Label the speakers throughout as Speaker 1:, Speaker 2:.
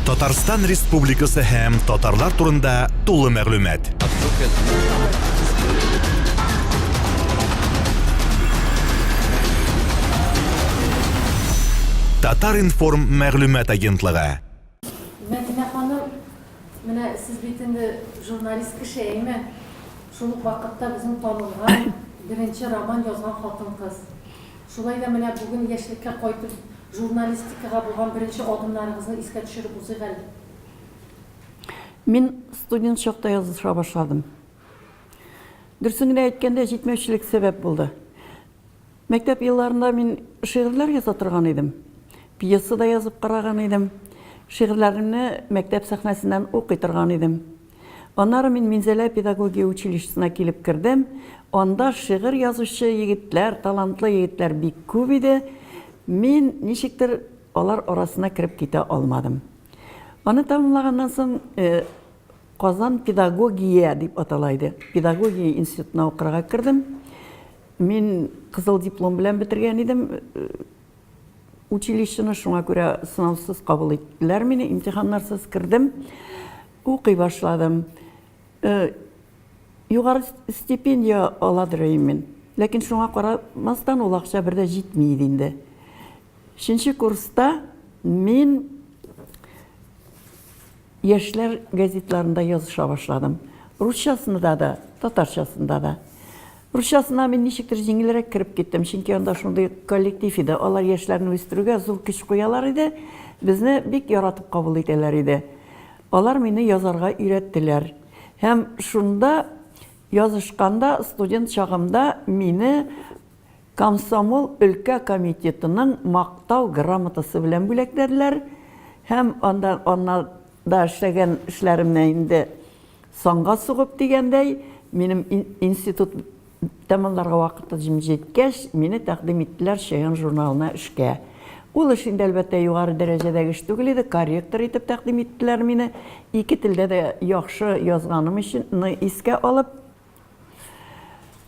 Speaker 1: Татарстан Республикасы һәм татарлар турында тулы мәгълүмат. Татар информ мәгълүмат агентлыгы.
Speaker 2: Мәдинә ханым, менә сез бит инде журналист кеше әйме? Шул ук вакытта безнең танылган беренче роман язган хатын-кыз. Шулай да менә бүген яшьлеккә кайтып журналистикага булган беренче адымнарыгызны искә төшереп узыйк әле.
Speaker 3: Мин студент чакта языша башладым. Дөресен генә әйткәндә, җитмәүчелек сәбәп булды. Мәктәп елларында мин шигырьләр яза торган идем. Пьеса да язып караган идем. Шигырьләрне мәктәп сәхнәсеннән укый торган идем. Аннары мин Минзәлә педагогия училищесына килеп кердем. Анда шигырь язучы егетләр, талантлы егетләр бик күп иде. Мин ничектер алар арасына кирип китә алмадым. Аны тамамлаганнан соң Казан педагогия дип аталайды. Педагогия институтына укырга кирдем. Мин кызыл диплом белән бетергән идем. Училищены шуңа күрә сынаусыз кабул иттеләр мине, имтиханнарсыз кирдем. Укый башладым. Югары стипендия аладыр мин. Ләкин шуңа карамастан ул акча бердә җитми иде инде. 5нче курста мин яшьләр газетларында языша башладым. Русчасында да, татарчасында да. Русчасына мин ничектер җиңелрәк кирип киттем, чөнки анда шундый коллектив иде. Алар яшьләрне үстерүгә зур көч куялар иде. Безне бик яратып кабул итәләр иде. Алар мине язарга өйрәттеләр. Һәм шунда язышканда, студент чагымда мине Комсомол өлкә комитетының мактау грамотасы белән бүләкләделәр. Һәм анда да эшләгән эшләремне инде санга сугып дигәндәй, минем институт тәмамларга вакыты җиткәч, мине тәкъдим иттеләр Шаян журналына эшкә. Ул эш инде әлбәттә югары дәрәҗәдәге эш түгел иде, корректор итеп тәкъдим иттеләр мине. Ике телдә дә яхшы язганым өчен искә алып.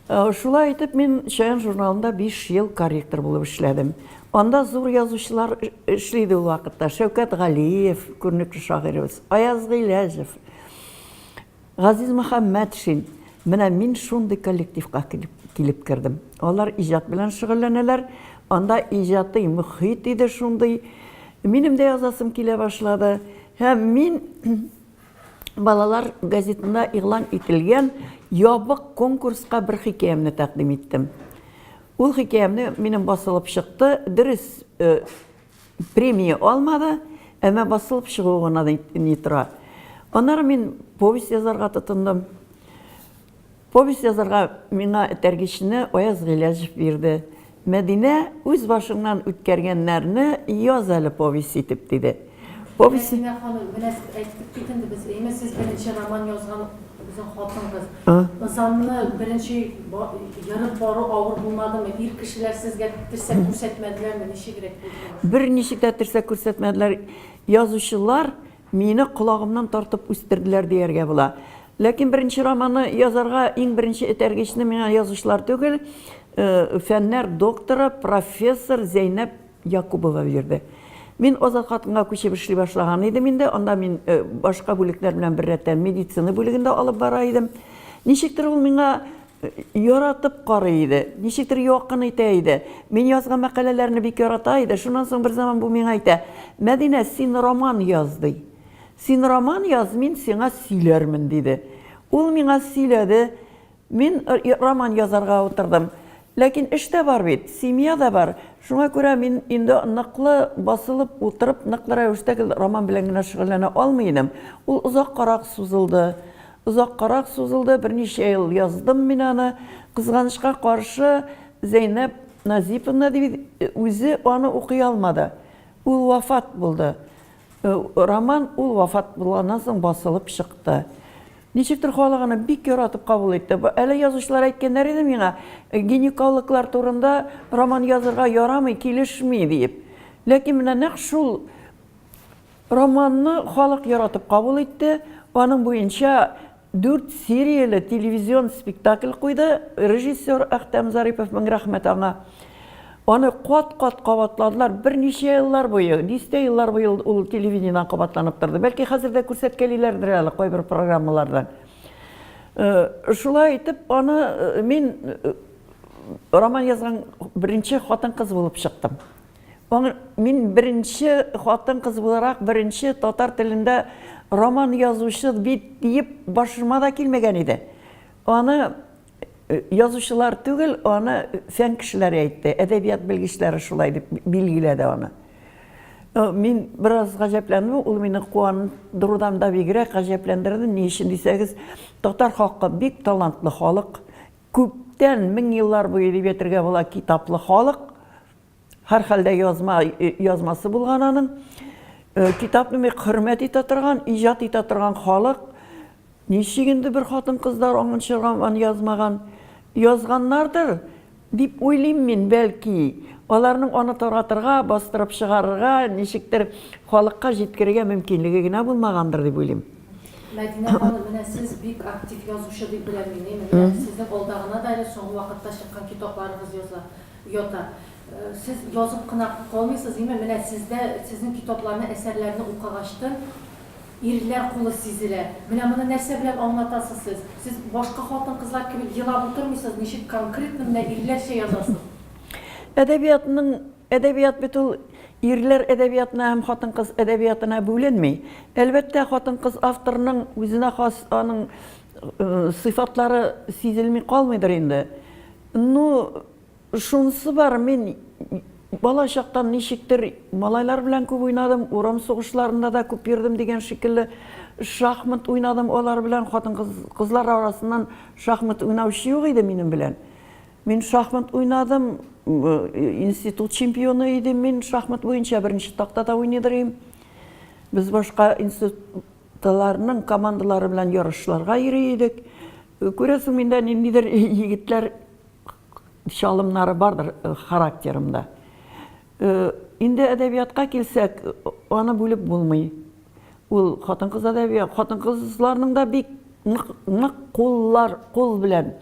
Speaker 3: Шулай итеп мин Шаян журналында 5 ел корректор булып эшләдем. Анда зур язучылар эшләде ул вакытта. Шәүкәт Галиев, күренекле шагыйрыбыз, Аяз Гыйләҗев, Газиз Мөхәммәтшин. Менә мин шундый коллективка килеп кердем. Алар иҗат белән шөгыльләнәләр. Анда иҗади мөхит иде шундый. Минем дә язасым килә башлады. Һәм мин балалар газетында игълан ителгән ябык конкурска бер хикәямне тәкъдим иттем. Ул хикәямне минем басылып чыкты. Дөрес премия алмады, әмма басылып чыгуына не тора. Аннары мин повесть язарга тотындым. Повесть язарга миңа тәргишне Аяз Гыйләҗев бирде. Мәдинә үз башыңнан үткәргәннәрне яз әле повесть итеп диде. Повесть
Speaker 2: Мәдинә ханым, менә әйтеп кит инде без, әйме сез беренче роман язган безнең хатын-кыз. Ызанны беренче ярып бару авыр булмадымы? Ир кешеләр сезгә терсәк күрсәтмәделәрме? Ничегрәк булды?
Speaker 3: Бер ничек тә терсәк күрсәтмәделәр. Язучылар мине колагымнан тартып үстерделәр дияргә була. Ләкин беренче романны язарга иң беренче этәргечне миңа язучылар түгел, фәннәр докторы, профессор Зәйнәп Якубова бирде. Мин Азат хатынга күчеп эшли башлаган идем инде. Анда мин башка бүлекләр белән беррәттән медицина бүлегендә алып бара идем. Ничектер ул миңа яратып карый иде. Ничектер якын итә иде. Мин язган мәкаләләрне бик ярата иде. Шуннан соң бер заман бу миңа әйтә: "Мәдинә, син роман яз" ди. "Син роман яз, мин сиңа сөйләрмен" диде. Ул миңа сөйләде. Мин роман язарга утырдым. Ләкин эштә бар бит, семья да бар. Шуңа күрә мин инде ныклы басылып утырып, ныклы рәвештә роман белән генә шөгыльләнә алмыйдым. Ул озаккарак сузылды. Озаккарак сузылды. Берничә ел яздым мин аны. Кызганычка каршы Зәйнәп Назиповна үзе аны укый алмады. Ул вафат булды. Роман ул вафат булганнан соң басылып чыкты. Ничектер халыганы бик яратып кабул итте. Әле язучылар әйткәннәр иде миңа, гинекологлар турында роман язарга ярамый, килешми дип. Ләкин менә нәкъ шул романны халык яратып кабул итте. Аның буенча 4 серияле телевизион спектакль куйды. Режиссер Әхтәм Зарипов, мең рәхмәт аңа. Аны кат-кат кабатладылар. Берничә еллар буе, 10 еллар буе ул телевидениедән кабатланып торды. Бәлки хәзер дә күрсәткәлиләрдер әле кайбер программалардан. Шулай итеп, аны мин роман язган беренче хатын-кыз булып чыктым. Мин беренче хатын-кыз буларак, беренче татар телендә роман язучы бит дип башыма да килмәгән иде. Аны язучылар түгел, аны фән кешеләре әйтте, әдәбият белгечләре шулай дип билгеләде аны. Мин бераз гаҗәпләндем, ул мине куандырудан да бигрәк гаҗәпләндерде. Ни өчен дисәгез, татар халкы бик талантлы халык, күптән 1000 еллар буе дип әйтергә була китаплы халык. Һәр хәлдә язмасы булган аның. Китапны бик хөрмәт итә торган, иҗат итә торган халык. Ничек инде бер хатын-кызлар аңынча роман язмаган, язганнардыр дип уйлыйм мин, бәлки. Аларның аны таратырга, бастырып чыгарырга, ничектер халыкка җиткерергә мөмкинлеге генә булмагандыр дип уйлыйм.
Speaker 2: Мәдинә ханым, менә сез бик актив язучы дип беләм мин. Менә сезнең алдагына да соңгы вакытта чыккан китапларыгыз ята. Siz yazıp kına kalmıyorsunuz değil mi? Sizin kitaplarını, eserlerini okuğaçtın. İrler kulu sizlere. Bunu nerse bilen anlatasınız siz. Siz başka hatun kızlar gibi yılab oturmuyorsunuz. Neşik konkretnimle irler şey yazasınız.
Speaker 3: Edebiyat bütün irler edebiyatına hem hatun kız edebiyatına bölünmüyor. Elbette hatun kız avtorunun özüne has onun sıfatları sezilmey kalmıdır indi. Şunысы бар, мен бала шақтан нешіктер малайлар белән күп уйнадым, урам сугышларында да күп йөрдем дигән шикелле шахмат уйнадым, алар белән хатын-кызлар арасыннан шахмат уйнаучы юк иде минем белән. Мин шахмат уйнадым, институт чемпионы идем, мин шахмат буенча беренче тактада уйныйдым. Без башка институтларның командалары белән ярышларга йөри идек. Күрәсең, миндә ниндидер егетләр şalımları vardır karakterimde. İndi edebiyatqa kelsek, onu bölüp bulmayı. Ol hatan-kız edebiyat, hatan-kızlarının da bir kol bilen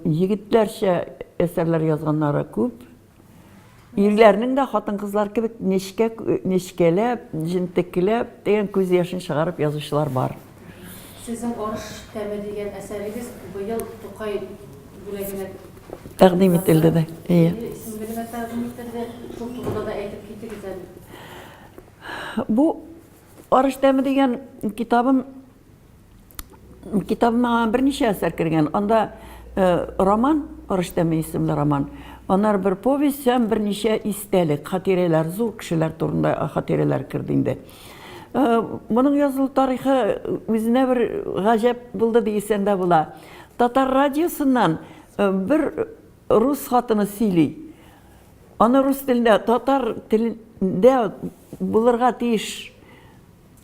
Speaker 3: yigitlerçe eserler yazganları köp. Erlerinin de hatan-kızlar gibi neşkelep, jintekilep, deyen göz yaşın çıkarıp yazışlar var.
Speaker 2: Sizin Oruç Təmi degan əsəriniz bu yıl Toqay bölегенә
Speaker 3: Təqdim etildi de.
Speaker 2: İsim bilmə təqdim etildi. Şu turda da aytıb ketdiniz әле.
Speaker 3: Bu Oruç Təmi degan kitabıma birneçə əsər kirgan. Onda roman, Oruç Təmi isimli roman. Onlar bir povest, hem birneçə istəlik, xatirələr, zor kişilər turunda xatirələr kirdi indi. Bunun yazılı tarixi özünə bir ғажап buldu deyilsən də bula. Tatar radyosundan bir Rus xatını сөйли. Onu Rus dilində, Tatar dilində bulurğa teyиш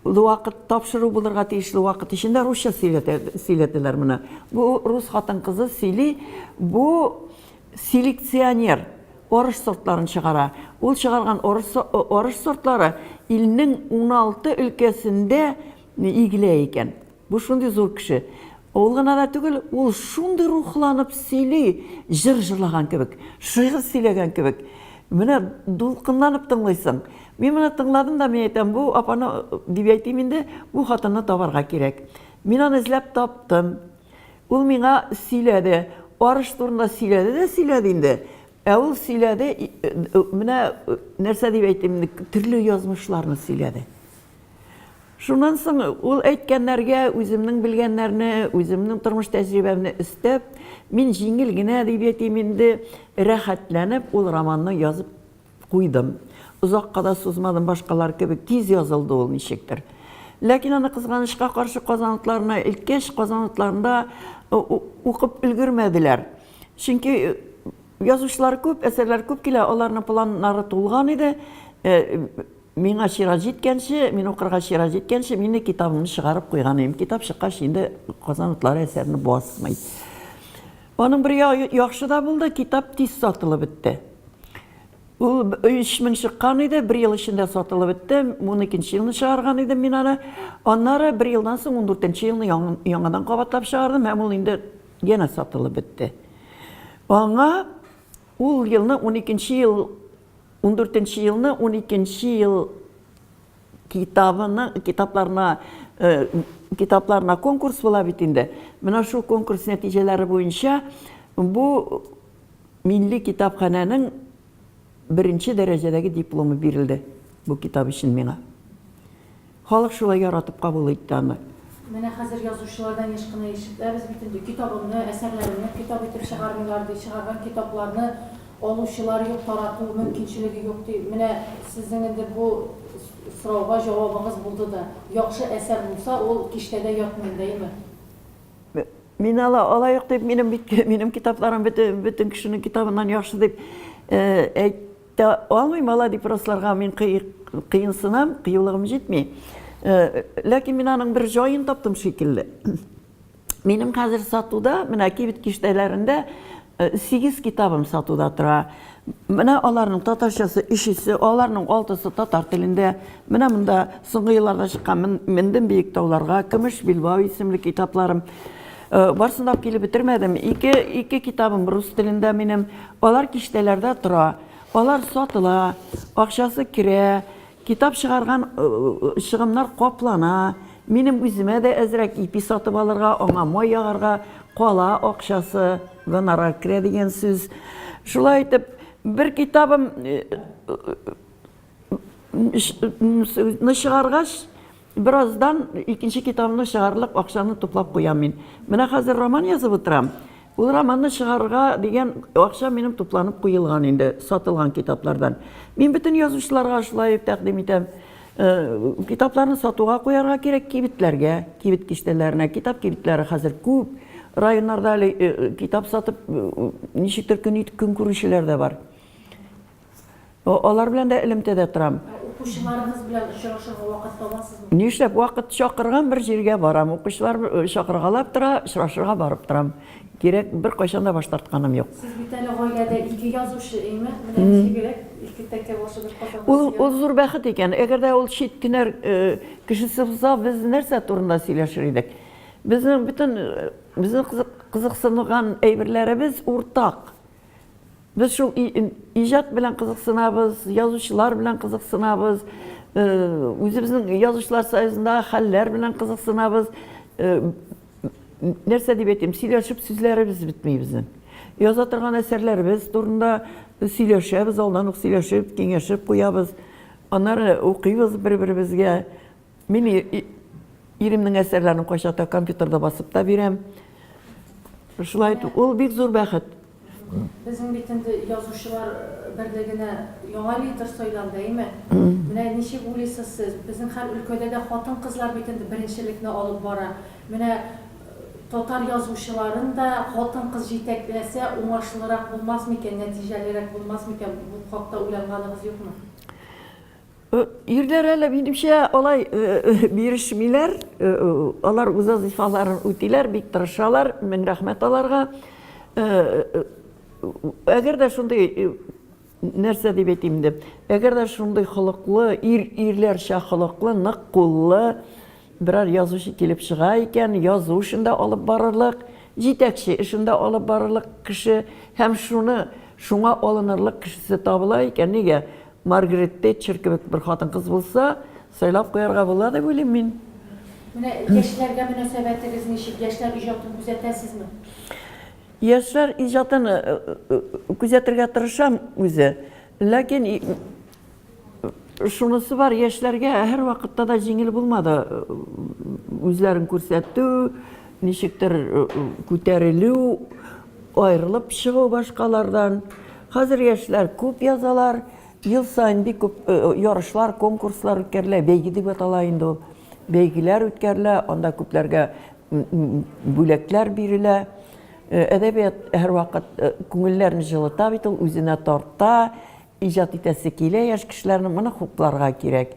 Speaker 3: vaqt, tapşırı bulurğa teyişli vaqt içində Rusça сөйләтеләр bunu. Bu Rus xатын kızı сөйли, bu seleksioner. Oruç sortlarını çıqara. Ol çıqarğan oruç sortları ilinin 16 ülkesinde ilgili ekan. Bu şunday zor kişi. Ol gana da tügül, ol şunday ruhlanıp söyley, jır-jırlagan kebek, şıйгы сөйләгән kebek. Mene dulqınlanıp tыңлайсың. Мен mene tыңладым da men aytam, bu apana dip aytayım indi, bu xatını tabarga kerek. Men onu izlep taptım. Ol mena söyledi. Oruç turunda söyledi indi. Ol söyledi, mene nerse dip aytayım, türlü yazmışlarını söyledi. Şundan soң ol әйткәннәргә үземнең белгәннәрне, үземнең тормыш тәҗрибәмне истәп, мин җиңел генә дип әйтим инде, рәхәтләнеп ул романны язып куйдым. Узакка да сузмадым, башкалар кебек тиз язылды ул ничектер. Ләкин аны кызганычка каршы казанытларына илткәч, казанытларында укып өлгермәделәр. Чөнки язучылар күп, әсәрләр күп килә, аларның планнары тулган иде. Миңа шира җиткәнче, мин укырга шира җиткәнче, мине китабымны чыгарып куйган идем. Китап чыккач инде казанытлар әсәрне басмый. Аның бер яхшы да булды, китап тиз сатылып бетте. Ул 3000 чыккан иде, 1 ел эчендә сатылып бетте. 12нче елны чыгарган идем мин аны. Аннары 1 елдан соң 14нче елны яңадан кабатлап чыгардым, һәм ул инде янә сатылып бетте. Аңа Ул елны 12 ел, 14 елны 12 ел китапларына конкурс була бит инде. Менә шул конкурс нәтиҗәләре буенча бу милли китапханәнең беренче дәрәҗәдәге дипломы бирелде бу китап өчен миңа. Халык шулай яратып кабул итте аны.
Speaker 2: Менә хәзер язучылардан еш кына ишетәбез бит инде китабымны, әсәрләремне китап итеп чыгармыйлар ди, чыгарган китапларны алучылар юк, тарату мөмкинчелеге юк ди. Менә сезнең инде бу сорауга җавабыгыз булды да. Яхшы әсәр булса, ул киштәдә ятмый дәйме?
Speaker 3: Мин алайык дип, минем китапларым бөтен кешенең китабыннан яхшы дип әйтә алмыйм, ала дип расларга мин кыйынсынам, кыюлыгым җитми. Ләкин мин аның бер җаен таптым шикелле. Минем хәзер сатуда, менә кибет киштәләрендә 8 китабым сатуда тора. Менә аларның татарчасы 3-се, аларның 6-сы татар телендә. Менә монда соңгы елларда чыккан Мендем биек тауларга, Көмеш Билбау исемле китапларым. Барсын да килеп бетермәдем. 2 китабым рус телендә минем. Алар киштәләрдә тора. Алар сатыла, акчасы керә. Китап чыгарган чыгымнар каплана. Минем үземә дә әзрәк ипи сатып алырга, аңа май ягарга кала акчасы, гонорар керә дигән сүз. Шулай итеп, бер китабым чыгаргач, бираздан икенче китабымны чыгарлык акчаны туплап куям мин. Менә хәзер роман язып утырам. Ул романны чыгарга дигән акча минем тупланып куелган инде сатылган китаплардан. Мин бөтен язучыларга шулай тәкъдим итәм. Китапларны сатуга куярга кирәк кибетләргә, кибет киштәләренә. Китап кибетләре хәзер күп. Районнарда китап сатып ничектер көн күрүчеләр дә бар. Алар белән дә элемтәдә торам.
Speaker 2: Укучыларыгыз белән очрашырга вакыт табасызмы?
Speaker 3: Нишләп вакыт чакырган бер җиргә барам. Укучылар чакыргалап тора, очрашырга барып торам. Кирәк бер кайчан да баш тартканым юк.
Speaker 2: Сез бит әле гаиләдә 2 язучы, әйме? Менә ничегрәк 2 тәкә башы бер катнашып.
Speaker 3: Ул зур бәхет икән. Әгәр дә ул чит кенәр кешесе булса, без нәрсә турында сөйләшер идек? Безнең кызыксынган әйберләребез уртак. Без шул иҗат белән кызыксынабыз, язучылар белән кызыксынабыз, үзебезнең язучылар союзында хәлләр белән кызыксынабыз. Нәрсә дип әйтим, сөйләшеп сүзләребез бетмәй безнең. Яза торган әсәрләребез турында сөйләшәбез, алдан ук сөйләшеп, киңәшеп куябыз. Аннары укыйбыз бер-беребезгә. Мин иремнең әсәрләрен кайчакта компьютерда басып та бирәм. Шулай ул бик зур бәхет.
Speaker 2: Безнең бит инде язучылар берлегенә яңа лидер сайланды, әйме? Менә ничек уйлыйсыз сез? Безнең һәр өлкәдә дә хатын-кызлар бит инде беренчелекне алып бара. Менә татар язучыларын да хатын-кыз җитәкләсә уңышлырак булмас микән, нәтиҗәлерәк булмас микән? Бу хакта уйлаганыгыз юкмы?
Speaker 3: Ирләр әле минемчә алай бирешмиләр, алар үз вазифаларын үтиләр, бик тырышалар, мең рәхмәт аларга. Әгәр дә шундый нәрсә дип әйтим дип, әгәр дә шундый холыклы, ирләрчә холыклы, нык куллы берәр язучы килеп чыга икән, язу эшендә алып барырлык, җитәкче эшендә алып барырлык кеше һәм шуңа алынырлык кешесе табыла икән, нигә? Маргарет Тэтчер кебек бер хатын-кыз булса, сайлап куярга була дип уйлыйм мин.
Speaker 2: Менә яшьләргә мөнәсәбәтегез ничек? Яшьләр иҗатын күзәтәсезме?
Speaker 3: Яшьләр иҗатын күзәтергә тырышам үзе. Ләкин шунысы бар, яшьләргә һәр вакытта да җиңел булмады. Үзләрен күрсәтү, ничектер күтәрелү, аерылып чыгу башкалардан. Хәзер яшьләр күп язалар. Ел сайын бик күп ярышлар, конкурслар үткәрелә, бәйге дип атала инде ул. Бәйгеләр үткәрелә, анда күпләргә бүләкләр бирелә. Әдәбият һәр вакыт күңелләрне җылыта бит, ул үзенә тарта, иҗат итәсе килә, яшь кешеләрне моны хупларга кирәк.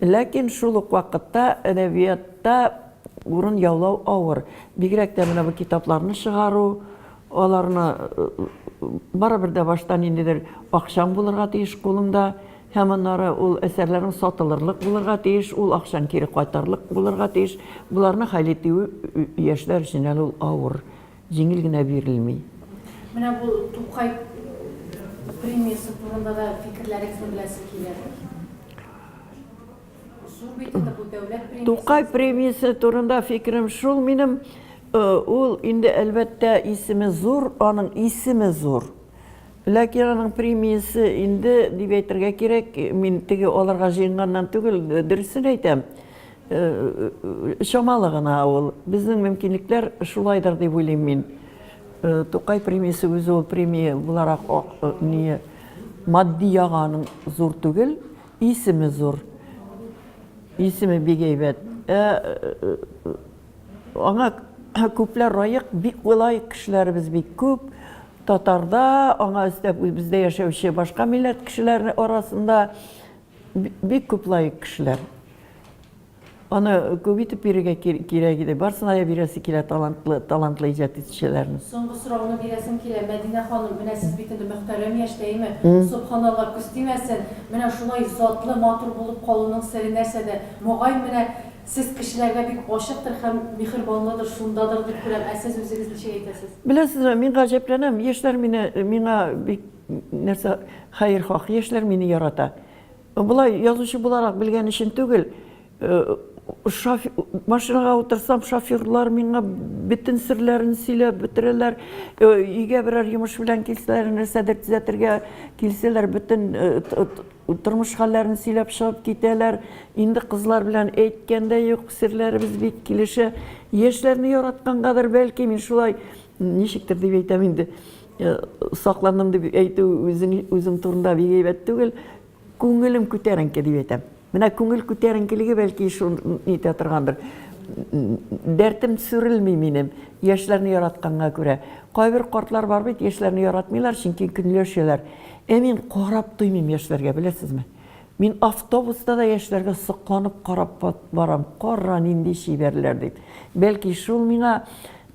Speaker 3: Ләкин шул ук вакытта әдәбиятта урын яулау авыр. Бигрәк тә менә бу китапларны чыгару, аларны барыбер дә баштан индидер акчаң булырга тиеш кулыңда, һәм аннары ул әсәрләрнең сатылырлык булырга тиеш, ул акчаң кире кайтарлык булырга тиеш. Буларны хәл итү яшьләр өчен ул авыр, җиңел генә бирелми.
Speaker 2: Менә бу Тукай премиясы турында да фикерләрегезне беләсем килә. Зур бит инде бу дәүләт премиясы.
Speaker 3: Тукай премиясы турында фикерем шул минем, ул инде әлбәттә исеме зур, аның исеме зур. Ләкин аның премиясы инде дип әйтергә кирәк, мин теге аларга җыенганнан түгел, дөресен әйтәм. Шамалы гына ул. Безнең мөмкинлекләр шулайдыр дип уйлыйм мин. Тукай премиясы үзе ул премия буларак не матди яганың зур түгел, исеме зур. Исеме бик әйбәт. Аңа күпләр лаек, бик лаек кешеләребез бик күп. Татарда, аңа өстәп бездә яшәүче башка милләт кешеләре арасында бик күп лаек кешеләр. Аны күбитеп бирергә кирәк иде. Барсына да бирәсе килә талантлы иҗат итүчеләрне.
Speaker 2: Соңгы сорауны бирәсем килә. Мәдинә ханым, менә сез бит инде мөхтәрәм яшьтәйме? Субханалла, күз тимәсен. Менә шулай затлы, матур булып калуның сире нәрсәдә? Могай менә сез кешеләргә бик ачыктыр һәм михербанлыдыр, шундадыр дип күрәм. Ә сез үзегез ничә әйтәсез?
Speaker 3: Беләсезме, мин гаҗәпләнәм. Яшьләр миңа бик нәрсә хәйр-хак, яшьләр мине ярата. Булай язучы буларак белгән өчен түгел. Машинага утырсам, шоферлар миңа бөтен серләрен сөйләп бетерәләр. Өйгә берәр йомыш белән килсәләр, нәрсәдер төзәтергә килсәләр, бөтен тормыш хәлләрен сөйләп чыгып китәләр. Инде кызлар белән әйткәндә юк, серләребез бик килешә. Яшьләрне яраткангадыр, бәлки мин шулай ничектер дип әйтәм инде. Сакландым дип әйтү үзем турында бик әйбәт түгел. Күңелем күтәренке дип әйтәм. Менә күңел күтәренкелеге бәлки шуны әйтә торгандыр. Дәртем сүрелми минем, яшьләрне яратканга күрә. Кайбер картлар бар бит, яшьләрне яратмыйлар, чөнки көнләшәләр. Мин карап туймыйм яшьләргә, беләсезме? Мин автобуста да яшьләргә сокланып карап барам. Кара нинди шибәрләр дип. Бәлки шул миңа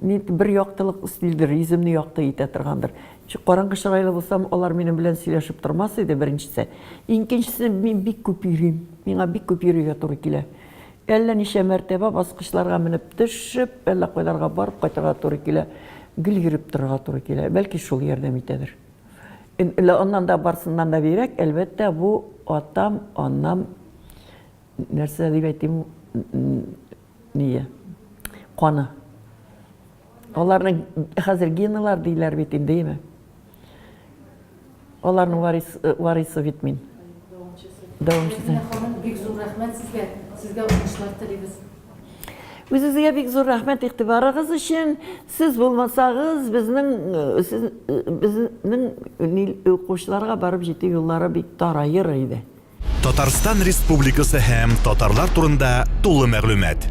Speaker 3: бер яктылык үстилдер, йөземне якты итә торгандыр. Караңгы чырайлы булсам, алар минем белән сөйләшеп тормас иде беренчесе. Икенчесе, мин бик күп йөрим. Миңа бик күп йөрергә туры килә. Әллә ничә мәртәбә баскычларга менеп төшеп, әллә кайларга барып кайтырга туры килә. Гел йөреп торырга туры килә. Бәлки шул ярдәм итәдер. Оннан да барсыннан да бирәк, әлбәттә бу атам, анам нәрсә дип әйтим, ние? Каны. Аларның хәзер геналар диләр бит инде, деме? Аларның варисы бит мин. Дәвамчысы.
Speaker 2: Бик зур рәхмәт сезгә. Сезгә уңышлар телибез.
Speaker 3: Үзегезгә бик зур рәхмәт игътибарыгыз өчен. Сез булмасагыз, безнең укучыларга барып җитү юллары бик тарайыр иде.
Speaker 1: Татарстан Республикасы һәм татарлар турында тулы мәгълүмат.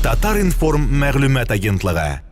Speaker 1: Татар информ мәгълүмат агентлыгы.